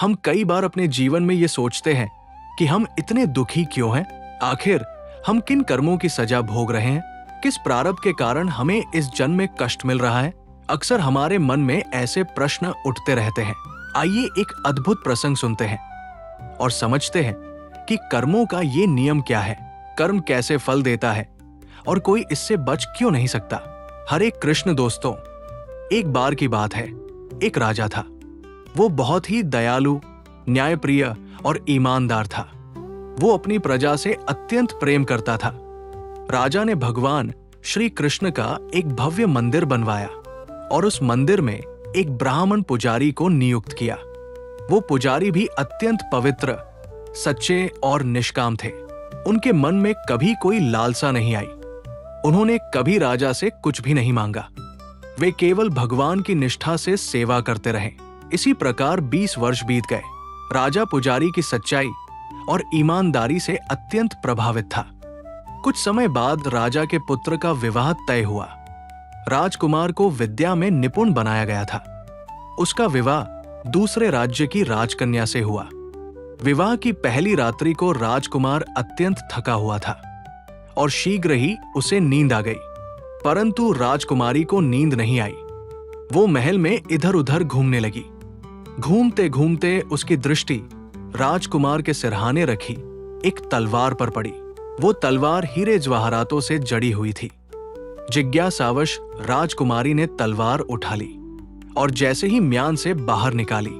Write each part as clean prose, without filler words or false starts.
हम कई बार अपने जीवन में ये सोचते हैं कि हम इतने दुखी क्यों हैं? आखिर हम किन कर्मों की सजा भोग रहे हैं? किस प्रारब्ध के कारण हमें इस जन्म में कष्ट मिल रहा है? अक्सर हमारे मन में ऐसे प्रश्न उठते रहते हैं। आइए एक अद्भुत प्रसंग सुनते हैं और समझते हैं कि कर्मों का ये नियम क्या है, कर्म कैसे फल देता है और कोई इससे बच क्यों नहीं सकता। हरे कृष्ण दोस्तों, एक बार की बात है, एक राजा था। वो बहुत ही दयालु, न्यायप्रिय और ईमानदार था। वो अपनी प्रजा से अत्यंत प्रेम करता था। राजा ने भगवान श्री कृष्ण का एक भव्य मंदिर बनवाया और उस मंदिर में एक ब्राह्मण पुजारी को नियुक्त किया। वो पुजारी भी अत्यंत पवित्र, सच्चे और निष्काम थे। उनके मन में कभी कोई लालसा नहीं आई। उन्होंने कभी राजा से कुछ भी नहीं मांगा। वे केवल भगवान की निष्ठा से सेवा करते रहे। इसी प्रकार 20 वर्ष बीत गए। राजा पुजारी की सच्चाई और ईमानदारी से अत्यंत प्रभावित था। कुछ समय बाद राजा के पुत्र का विवाह तय हुआ। राजकुमार को विद्या में निपुण बनाया गया था। उसका विवाह दूसरे राज्य की राजकन्या से हुआ। विवाह की पहली रात्रि को राजकुमार अत्यंत थका हुआ था और शीघ्र ही उसे नींद आ गई। परंतु राजकुमारी को नींद नहीं आई। वो महल में इधर उधर घूमने लगी। घूमते घूमते उसकी दृष्टि राजकुमार के सिरहाने रखी एक तलवार पर पड़ी। वो तलवार हीरे जवाहरातों से जड़ी हुई थी। जिज्ञासावश राजकुमारी ने तलवार उठा ली और जैसे ही म्यान से बाहर निकाली,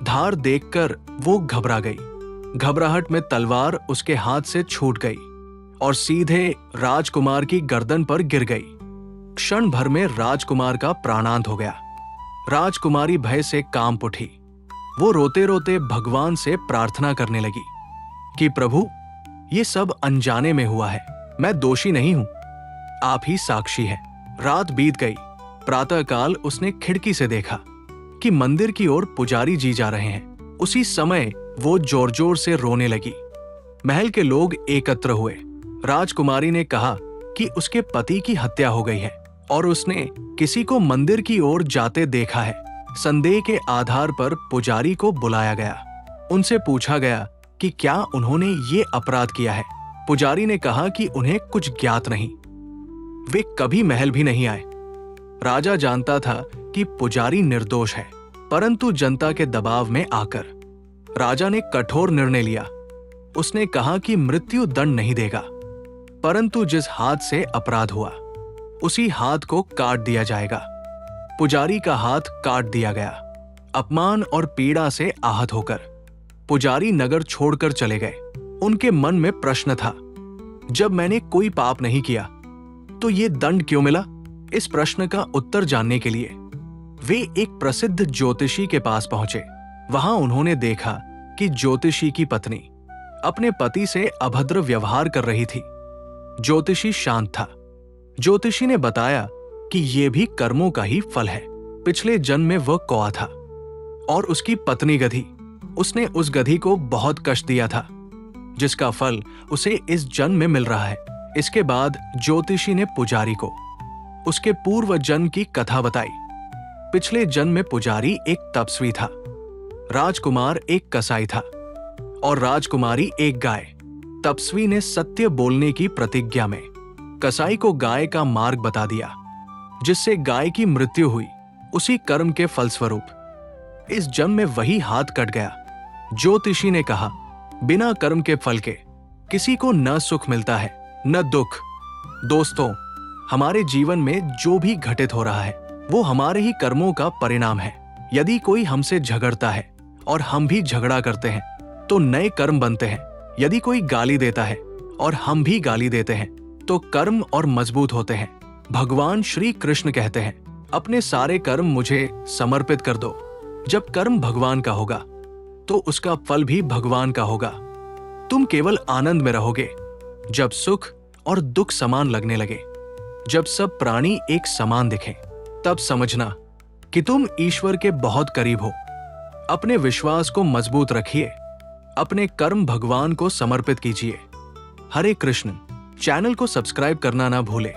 धार देखकर वो घबरा गई। घबराहट में तलवार उसके हाथ से छूट गई और सीधे राजकुमार की गर्दन पर गिर गई। क्षण भर में राजकुमार का प्राणांत हो गया। राजकुमारी भय से कांप उठी। वो रोते रोते भगवान से प्रार्थना करने लगी कि प्रभु, ये सब अनजाने में हुआ है। मैं दोषी नहीं हूं, आप ही साक्षी हैं। रात बीत गई। प्रातःकाल उसने खिड़की से देखा कि मंदिर की ओर पुजारी जी जा रहे हैं। उसी समय वो जोर जोर से रोने लगी। महल के लोग एकत्र हुए। राजकुमारी ने कहा कि उसके पति की हत्या हो गई है और उसने किसी को मंदिर की ओर जाते देखा है। संदेह के आधार पर पुजारी को बुलाया गया। उनसे पूछा गया कि क्या उन्होंने ये अपराध किया है। पुजारी ने कहा कि उन्हें कुछ ज्ञात नहीं। वे कभी महल भी नहीं आए। राजा जानता था कि पुजारी निर्दोष है, परंतु जनता के दबाव में आकर राजा ने कठोर निर्णय लिया। उसने कहा कि मृत्यु दंड नहीं देगा, परंतु जिस हाथ से अपराध हुआ उसी हाथ को काट दिया जाएगा। पुजारी का हाथ काट दिया गया। अपमान और पीड़ा से आहत होकर पुजारी नगर छोड़कर चले गए। उनके मन में प्रश्न था, जब मैंने कोई पाप नहीं किया तो ये दंड क्यों मिला? इस प्रश्न का उत्तर जानने के लिए वे एक प्रसिद्ध ज्योतिषी के पास पहुंचे। वहां उन्होंने देखा कि ज्योतिषी की पत्नी अपने पति से अभद्र व्यवहार कर रही थी। ज्योतिषी शांत था। ज्योतिषी ने बताया कि यह भी कर्मों का ही फल है। पिछले जन्म में वह कौआ था और उसकी पत्नी गधी। उसने उस गधी को बहुत कष्ट दिया था, जिसका फल उसे इस जन्म में मिल रहा है। इसके बाद ज्योतिषी ने पुजारी को उसके पूर्व जन्म की कथा बताई। पिछले जन्म में पुजारी एक तपस्वी था, राजकुमार एक कसाई था और राजकुमारी एक गाय। तपस्वी ने सत्य बोलने की प्रतिज्ञा में कसाई को गाय का मार्ग बता दिया, जिससे गाय की मृत्यु हुई। उसी कर्म के फलस्वरूप इस जन्म में वही हाथ कट गया। ज्योतिषी ने कहा, बिना कर्म के फल के किसी को न सुख मिलता है न दुख। दोस्तों, हमारे जीवन में जो भी घटित हो रहा है वो हमारे ही कर्मों का परिणाम है। यदि कोई हमसे झगड़ता है और हम भी झगड़ा करते हैं तो नए कर्म बनते हैं। यदि कोई गाली देता है और हम भी गाली देते हैं तो कर्म और मजबूत होते हैं। भगवान श्री कृष्ण कहते हैं, अपने सारे कर्म मुझे समर्पित कर दो। जब कर्म भगवान का होगा तो उसका फल भी भगवान का होगा। तुम केवल आनंद में रहोगे जब सुख और दुख समान लगने लगे। जब सब प्राणी एक समान दिखें, तब समझना कि तुम ईश्वर के बहुत करीब हो। अपने विश्वास को मजबूत रखिए। अपने कर्म भगवान को समर्पित कीजिए। हरे कृष्ण। चैनल को सब्सक्राइब करना ना भूलें।